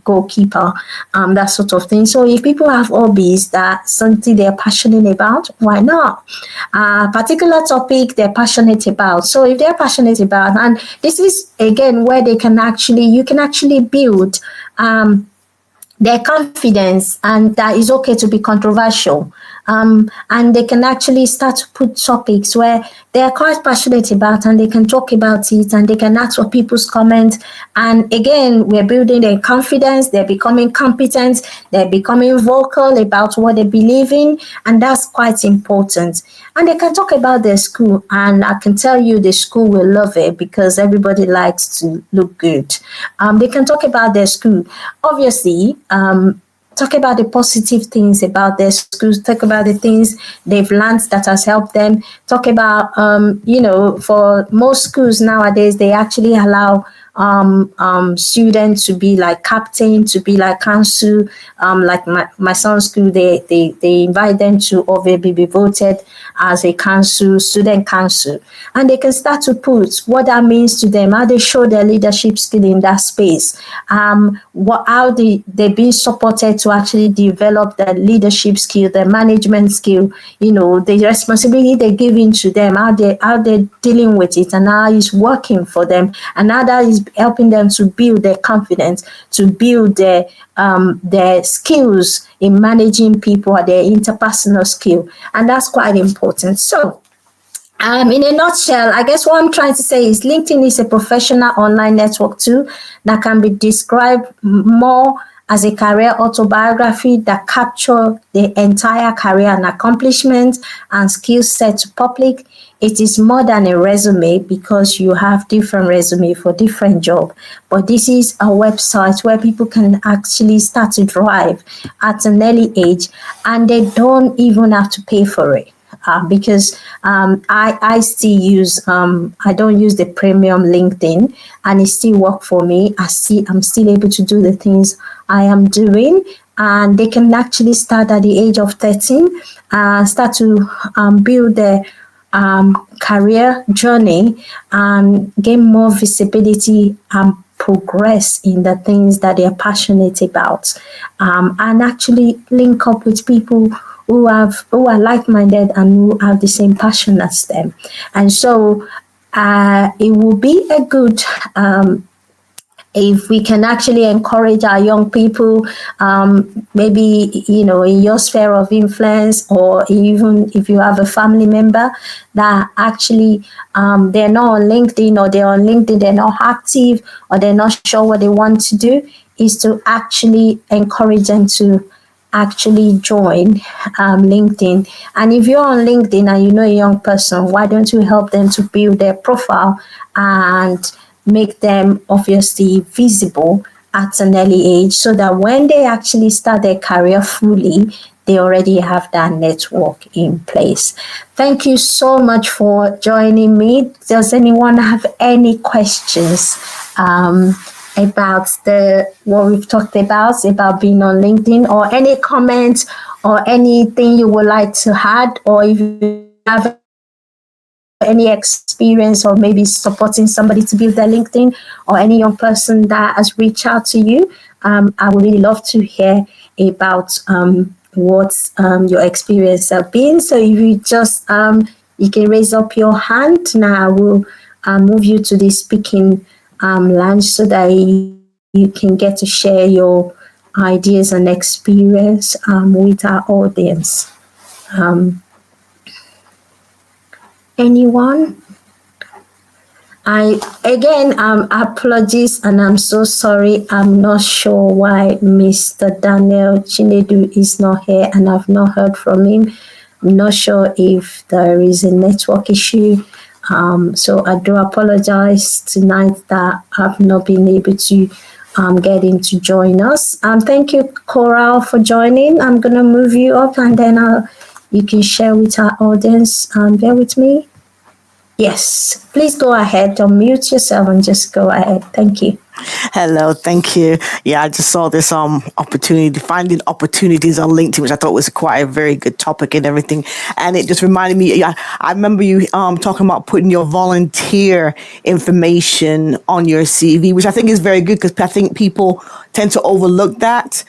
goalkeeper, that sort of thing. So if people have hobbies that something they're passionate about, why not? Particular topic they're passionate about. So if they're passionate about, and this is again where you can actually build their confidence, and that is okay to be controversial. And they can actually start to put topics where they are quite passionate about, and they can talk about it, and they can ask for people's comments. And again, we're building their confidence. They're becoming competent. They're becoming vocal about what they believe in, and that's quite important. And they can talk about their school, and I can tell you the school will love it because everybody likes to look good. They can talk about their school. Obviously, talk about the positive things about their schools, talk about the things they've learned that has helped them, talk about, for most schools nowadays, they actually allow students to be like captain, to be like council. Like my son's school, they invite them to be voted as a council, student council, and they can start to put what that means to them, how they show their leadership skill in that space, how they're being supported to actually develop their leadership skill, their management skill, the responsibility they're giving to them, how they're dealing with it, and how it's working for them, and how that is helping them to build their confidence, to build their skills in managing people, their interpersonal skill, and that's quite important. So in a nutshell, I guess what I'm trying to say is LinkedIn is a professional online network tool that can be described more as a career autobiography that capture the entire career and accomplishments and skill set to public. It is more than a resume because you have different resume for different job. But this is a website where people can actually start to drive at an early age, and they don't even have to pay for it. Because I still use, I don't use the premium LinkedIn, and it still work for me. I'm still able to do the things I am doing, and they can actually start at the age of 13, start to build their career journey and gain more visibility and progress in the things that they're passionate about, and actually link up with people who are like-minded and who have the same passion as them. And so it will be a good if we can actually encourage our young people, maybe, in your sphere of influence, or even if you have a family member that actually they're not on LinkedIn, or they're on LinkedIn, they're not active, or they're not sure what they want to do, is to actually encourage them to actually join LinkedIn. And if you're on LinkedIn and you know a young person, why don't you help them to build their profile and make them obviously visible at an early age, so that when they actually start their career fully, they already have that network in place. Thank you so much for joining me. Does anyone have any questions about what we've talked about being on LinkedIn, or any comments or anything you would like to add, or if you have any experience or maybe supporting somebody to build their LinkedIn, or any young person that has reached out to you, I would really love to hear about what your experience has been. So if you just you can raise up your hand now. I will move you to the speaking lounge so that you can get to share your ideas and experience with our audience. Anyone? Apologies, and I'm so sorry. I'm not sure why Mr. Daniel Chinedu is not here, and I've not heard from him. I'm not sure if there is a network issue. So I do apologize tonight that I've not been able to get him to join us. Thank you, Coral, for joining. I'm going to move you up, and then you can share with our audience. Bear with me. Yes, please go ahead, unmute yourself and just go ahead. Thank you. Hello, thank you. Yeah, I just saw this opportunity, finding opportunities on LinkedIn, which I thought was quite a very good topic and everything. And it just reminded me. Yeah, I remember you talking about putting your volunteer information on your CV, which I think is very good because I think people tend to overlook that.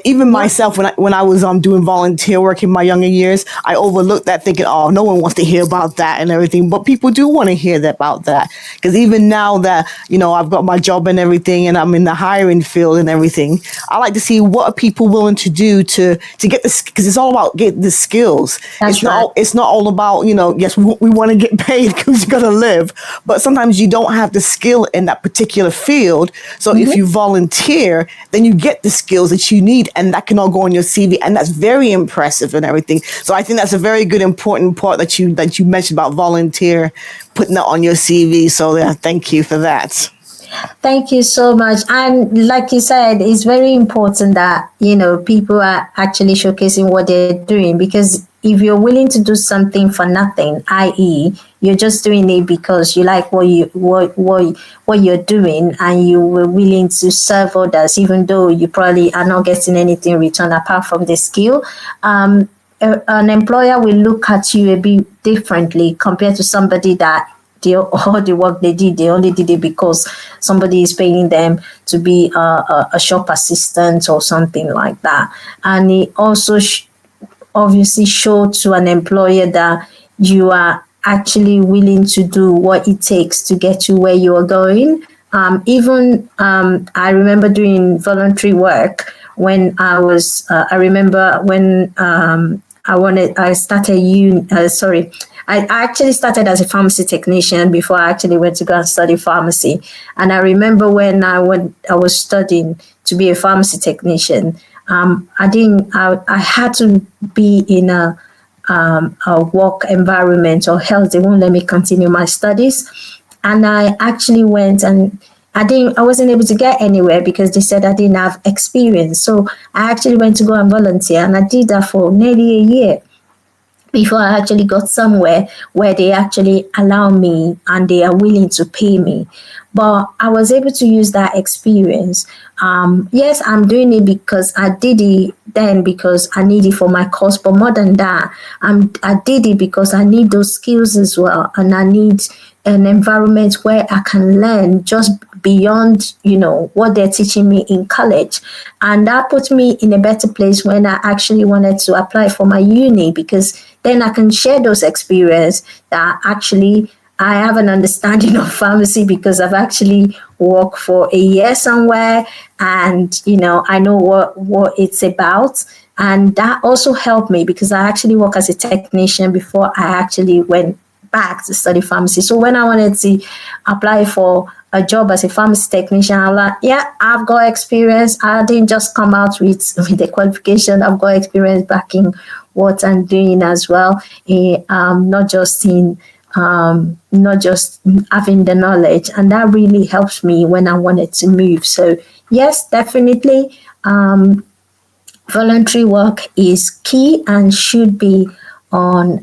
Even Yeah. myself, when I was doing volunteer work in my younger years, I overlooked that, thinking, "Oh, no one wants to hear about that and everything." But people do want to hear about that, because even now that I've got my job and everything, and I'm in the hiring field and everything, I like to see what are people willing to do to get this, because it's all about getting the skills. That's right. It's not all about yes, we want to get paid because you got to live, but sometimes you don't have the skill in that particular field. So if you volunteer, then you get the skills that you need, and that can all go on your CV, and that's very impressive and everything. So I think that's a very good, important part that you mentioned about volunteer, putting that on your CV. So yeah, thank you for that. Thank you so much. And like you said, it's very important that, people are actually showcasing what they're doing, because if you're willing to do something for nothing, i.e., you're just doing it because you like what you're doing, and you were willing to serve others, even though you probably are not getting anything in return apart from the skill. An employer will look at you a bit differently compared to somebody that all the work they only did it because somebody is paying them to be a shop assistant or something like that. And it also obviously show to an employer that you are actually willing to do what it takes to get to where you are going. I remember doing voluntary work when I was. I remember when I started I actually started as a pharmacy technician before I actually went to go and study pharmacy. And I remember when I was studying to be a pharmacy technician, I had to be in a work environment or health. They won't let me continue my studies. And I actually went, and I wasn't able to get anywhere because they said I didn't have experience. So I actually went to go and volunteer, and I did that for nearly a year before I actually got somewhere where they actually allow me and they are willing to pay me. But I was able to use that experience. Yes, I'm doing it because I did it then because I need it for my course. But more than that, I did it because I need those skills as well. And I need an environment where I can learn just beyond, what they're teaching me in college. And that put me in a better place when I actually wanted to apply for my uni, because then I can share those experiences that actually I have an understanding of pharmacy because I've actually worked for a year somewhere, and I know what it's about. And that also helped me because I actually work as a technician before I actually went back to study pharmacy. So when I wanted to apply for a job as a pharmacy technician, I'm like, yeah, I've got experience. I didn't just come out with the qualification. I've got experience backing what I'm doing as well. Not just having the knowledge, and that really helps me when I wanted to move. So yes, definitely, voluntary work is key and should be on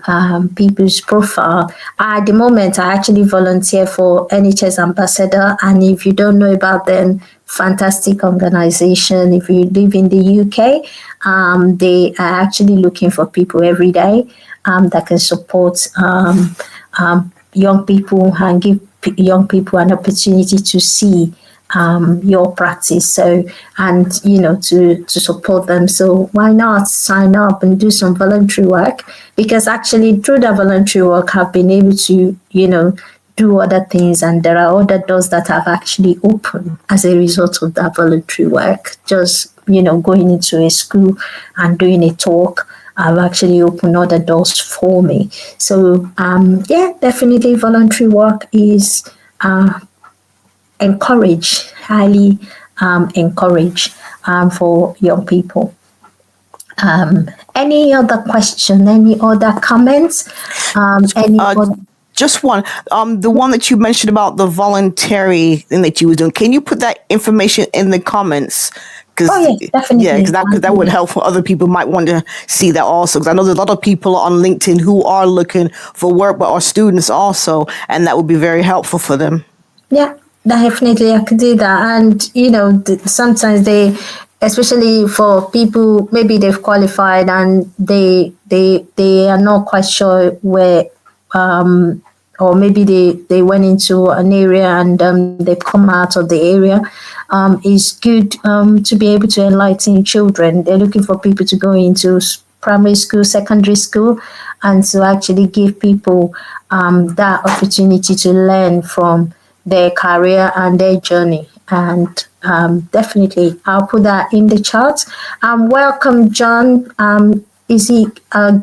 people's profile. At the moment, I actually volunteer for NHS Ambassador, and if you don't know about them, fantastic organization. If you live in the UK, they are actually looking for people every day that can support young people and give young people an opportunity to see your practice. So, and to support them. So why not sign up and do some voluntary work? Because actually through that voluntary work, I've been able to do other things, and there are other doors that have actually opened as a result of that voluntary work. Just going into a school and doing a talk have actually opened other doors for me. So yeah, definitely voluntary work is encouraged, highly encouraged for young people. Any other question? Any other comments? Just one. The one that you mentioned about the voluntary thing that you were doing. Can you put that information in the comments? Because Oh yes, yeah, definitely. because that would help for other people might want to see that also. Because I know there's a lot of people on LinkedIn who are looking for work, but are students also, and that would be very helpful for them. Yeah, definitely, I could do that. And sometimes especially for people, maybe they've qualified and they are not quite sure where, or maybe they went into an area and they've come out of the area. It's good to be able to enlighten children. They're looking for people to go into primary school, secondary school, and to actually give people that opportunity to learn from their career and their journey. And definitely, I'll put that in the chat. Welcome, John. Is he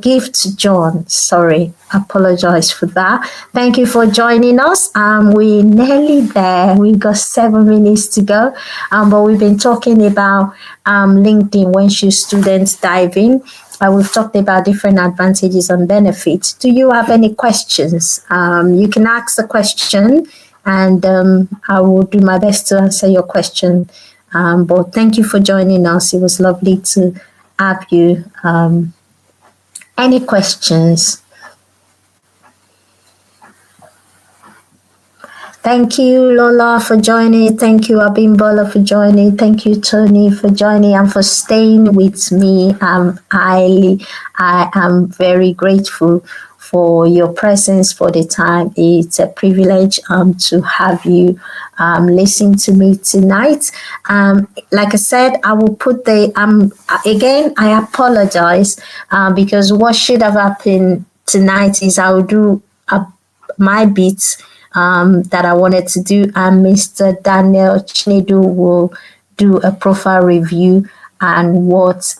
Gift John? Sorry, apologize for that. Thank you for joining us. We're nearly there. We've got 7 minutes to go. But we've been talking about LinkedIn when should students dive in. We've talked about different advantages and benefits. Do you have any questions? You can ask the question, and I will do my best to answer your question. But thank you for joining us. It was lovely to have you. Any questions? Thank you, Lola, for joining. Thank you, Abimbola, for joining. Thank you, Tony, for joining and for staying with me. I am very grateful for your presence, for the time. It's a privilege to have you listen to me tonight. Like I said, I will put again, I apologize because what should have happened tonight is I will do my bit that I wanted to do, and Mr. Daniel Chinedu will do a profile review and what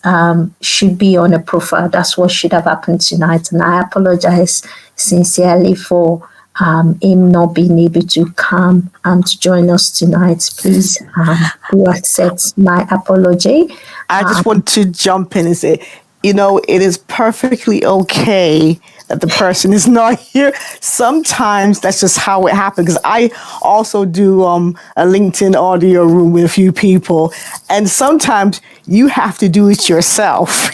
should be on a profile. That's what should have happened tonight, and I apologize sincerely for him not being able to come to join us tonight. Please do accept my apology. I just want to jump in and say, it is perfectly okay that the person is not here. Sometimes that's just how it happens. Because I also do a LinkedIn audio room with a few people, and sometimes you have to do it yourself,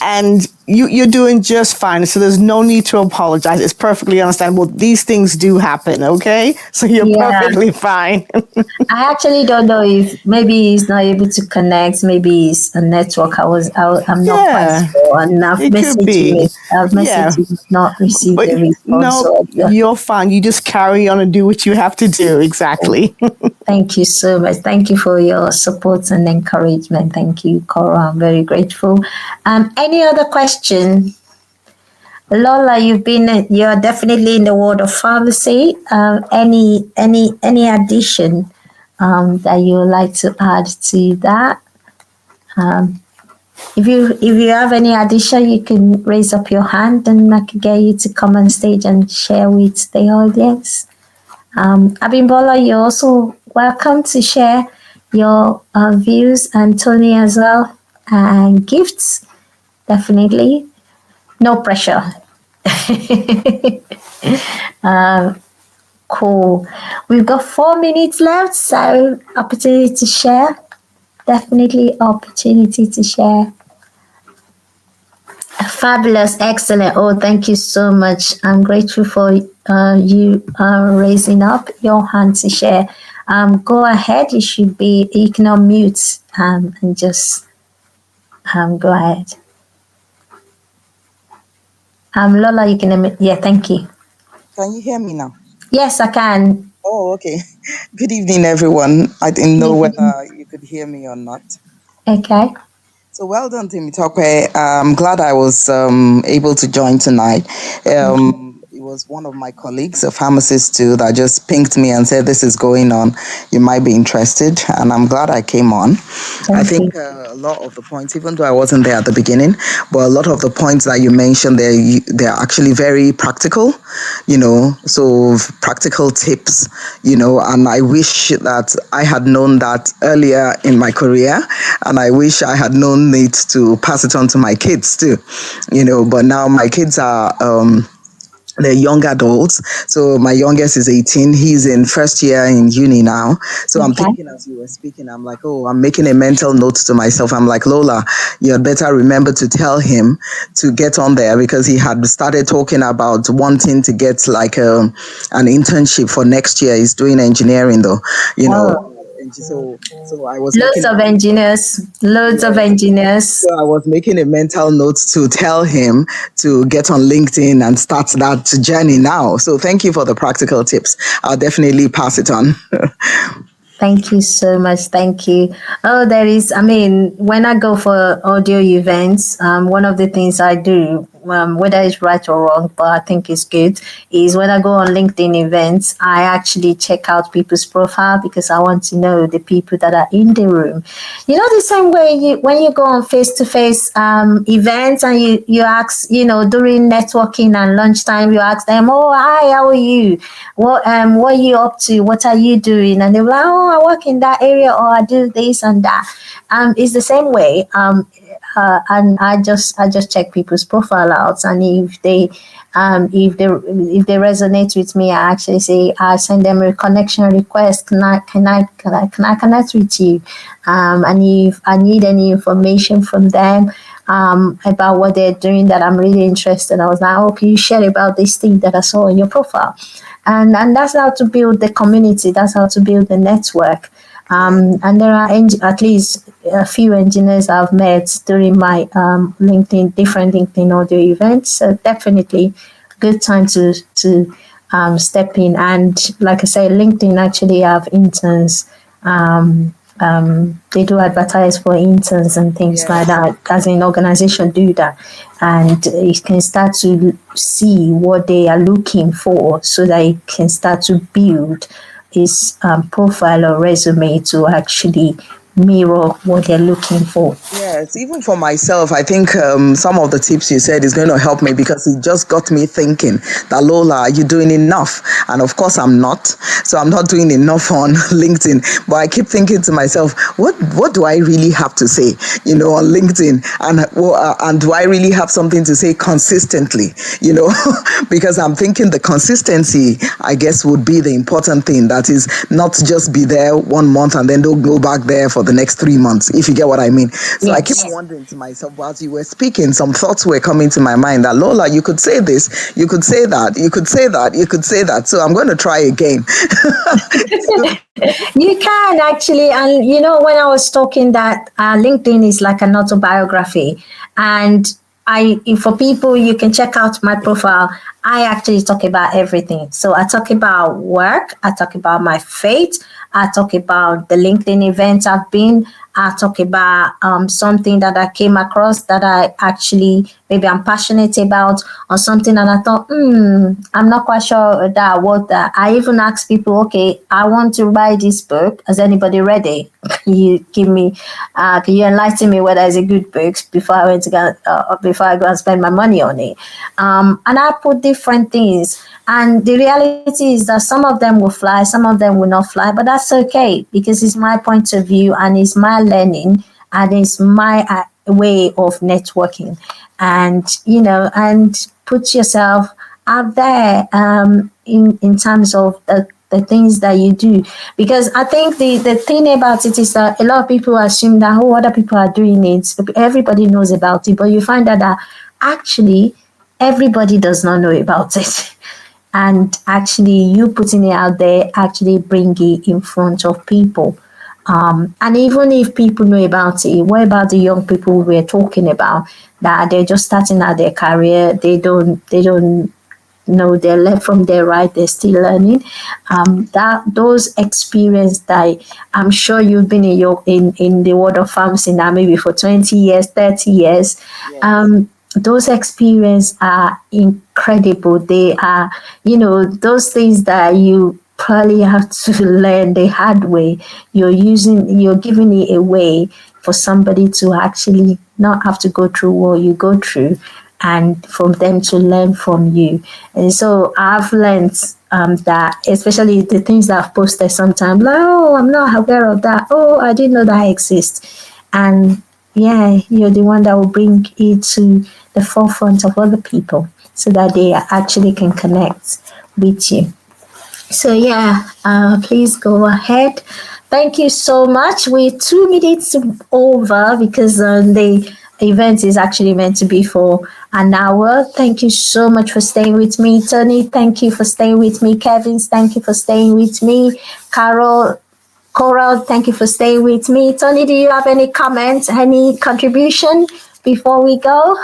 and you're doing just fine. So there's no need to apologize. It's perfectly understandable. These things do happen, okay? So you're perfectly fine. I actually don't know if maybe he's not able to connect. Maybe it's a network. I'm not quite sure. And I've messaged him, not received a response. No, you're fine. You just carry on and do what you have to do. Exactly. Thank you so much. Thank you for your support and encouragement. Thank you, Cora. I'm very grateful. Any other question? Lola, you're definitely in the world of pharmacy. Any addition that you would like to add to that? If you have any addition, you can raise up your hand and I can get you to come on stage and share with the audience. Abimbola, you're also welcome to share your views, and Tony as well, and Gifts, definitely. No pressure. Cool. We've got 4 minutes left, so opportunity to share. Definitely opportunity to share. Fabulous, excellent. Oh, thank you so much. I'm grateful for you raising up your hand to share. Go ahead. You can unmute and just go ahead. Lola, you can, thank you. Can you hear me now? Yes, I can. Oh, okay. Good evening, everyone. I didn't know whether you could hear me or not. Okay. So well done, Temitope. I'm glad I was able to join tonight. It was one of my colleagues, a pharmacist too, that just pinged me and said, this is going on. You might be interested. And I'm glad I came on. I think a lot of the points, even though I wasn't there at the beginning, but a lot of the points that you mentioned, they're actually very practical, so practical tips, and I wish that I had known that earlier in my career, and I wish I had known it to pass it on to my kids too, but now my kids are they're young adults. So my youngest is 18. He's in first year in uni now. So I'm Okay. thinking as you were speaking, I'm like, oh, I'm making a mental note to myself. I'm like, Lola, you'd better remember to tell him to get on there, because he had started talking about wanting to get like an internship for next year. He's doing engineering though, you know. Oh, And so I was loads making of engineers, loads of engineers. so I was making a mental note to tell him to get on LinkedIn and start that journey now. So thank you for the practical tips. I'll definitely pass it on. Thank you so much. Thank you. Oh, I mean, when I go for audio events, one of the things I do, whether it's right or wrong, but I think it's good, is when I go on LinkedIn events, I actually check out people's profile because I want to know the people that are in the room. You know, the same way when you go on face-to-face events and you ask, during networking and lunchtime, you ask them, oh, hi, how are you? What are you up to? What are you doing? And they're like, oh, I work in that area, or I do this and that. It's the same way. And I just check people's profile out, and if they resonate with me, I send them a connection request. Can I connect with you? And if I need any information from them about what they're doing that I'm really interested, I was like, oh, can you share about this thing that I saw in your profile? And that's how to build the community. That's how to build the network. And there are at least a few engineers I've met during my different LinkedIn audio events. So definitely good time to step in. And like I say, LinkedIn actually have interns. They do advertise for interns and things like that. As an organization, do that, and you can start to see what they are looking for, so that you can start to build his profile or resume to actually mirror what they're looking for. Yes, even for myself, I think some of the tips you said is going to help me, because it just got me thinking that, Lola, are you doing enough? And of course I'm not. So I'm not doing enough on LinkedIn. But I keep thinking to myself, what do I really have to say, on LinkedIn? And do I really have something to say consistently, because I'm thinking the consistency, I guess, would be the important thing. That is, not just be there 1 month and then don't go back there for the next 3 months, if you get what I mean. So I keep wondering to myself, whilst you were speaking, some thoughts were coming to my mind that, Lola, you could say this, you could say that, you could say that, you could say that. So I'm going to try again. You can actually, and when I was talking that LinkedIn is like an autobiography, and for people, you can check out my profile. I actually talk about everything. So I talk about work, I talk about my faith, I talk about the LinkedIn events I've been. I talk about something that I came across that I actually, maybe I'm passionate about, or something, and I thought, I'm not quite sure that what that. I even ask people, okay, I want to buy this book. Has anybody read it? Can you enlighten me whether it's a good book before I go and spend my money on it? And I put different things. And the reality is that some of them will fly, some of them will not fly, but that's okay, because it's my point of view and it's my learning and it's my way of networking. And, and put yourself out there in terms of the things that you do. Because I think the thing about it is that a lot of people assume that, other people are doing it, everybody knows about it, but you find out that actually everybody does not know about it. And actually, you putting it out there actually bring it in front of people. And even if people know about it, what about the young people we're talking about that they're just starting out their career? They don't know their left from their right. They're still learning. Those experience that I'm sure you've been in the world of pharmacy now, maybe for 20 years, 30 years. Yes. Those experiences are incredible. They are, those things that you probably have to learn the hard way. You're giving it away for somebody to actually not have to go through what you go through, and from them to learn from you. And so I've learned that, especially the things that I've posted sometimes, like, oh, I'm not aware of that. Oh, I didn't know that exists. And yeah, you're the one that will bring it to the forefront of other people. so that they actually can connect with you. So yeah, please go ahead. Thank you so much. We're 2 minutes over because the event is actually meant to be for an hour. Thank you so much for staying with me. Tony, thank you for staying with me. Kevin, thank you for staying with me. Carol, Coral, thank you for staying with me. Tony, do you have any comments, any contribution before we go?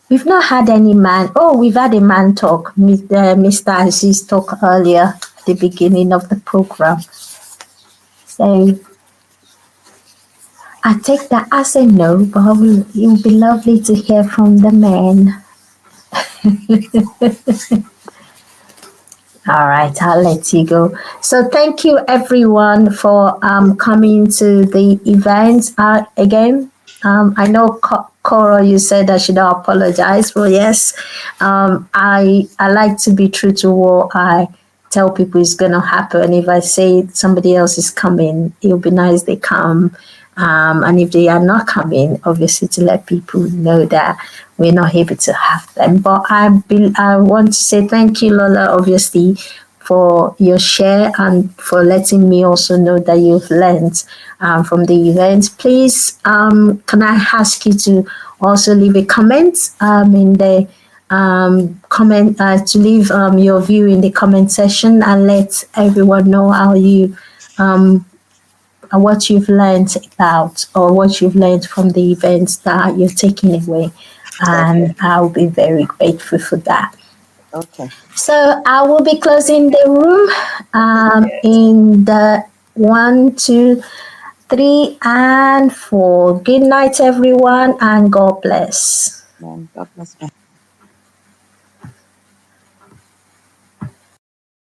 We've not had any man. Oh, we've had a man talk. Mr. Aziz talk earlier at the beginning of the program. So I take that as a no, but it would be lovely to hear from the men. All right, I'll let you go. So thank you everyone for coming to the event. Again, I know Cora, you said I should not apologize, but yes, I like to be true to what I tell people is going to happen. If I say somebody else is coming, it would be nice they come. And if they are not coming, obviously to let people know that we're not able to have them. But I want to say thank you, Lola, obviously, for your share and for letting me also know that you've learned from the event. Please, can I ask you to also leave a comment in the comment to leave your view in the comment section and let everyone know how you what you've learned about or what you've learned from the events that you're taking away. And okay. I'll be very grateful for that. Okay. So I will be closing the room in the 1, 2, 3, and 4. Good night, everyone, and God bless. God bless me.